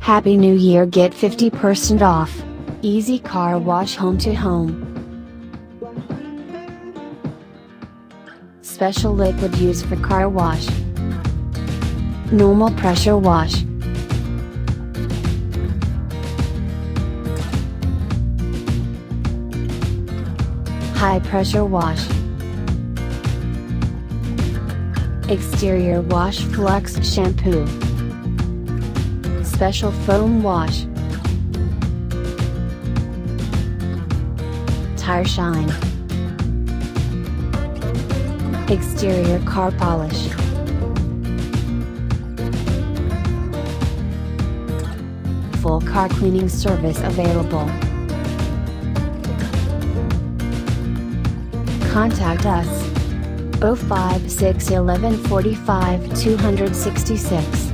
Happy New Year, get 50% off. Easy car wash home to home. Special liquid used for car wash. Normal pressure wash. High pressure wash. Exterior wash flux shampoo. Special foam wash. Tire shine. Exterior car polish. Full car cleaning service available. Contact us 056 11 45 266.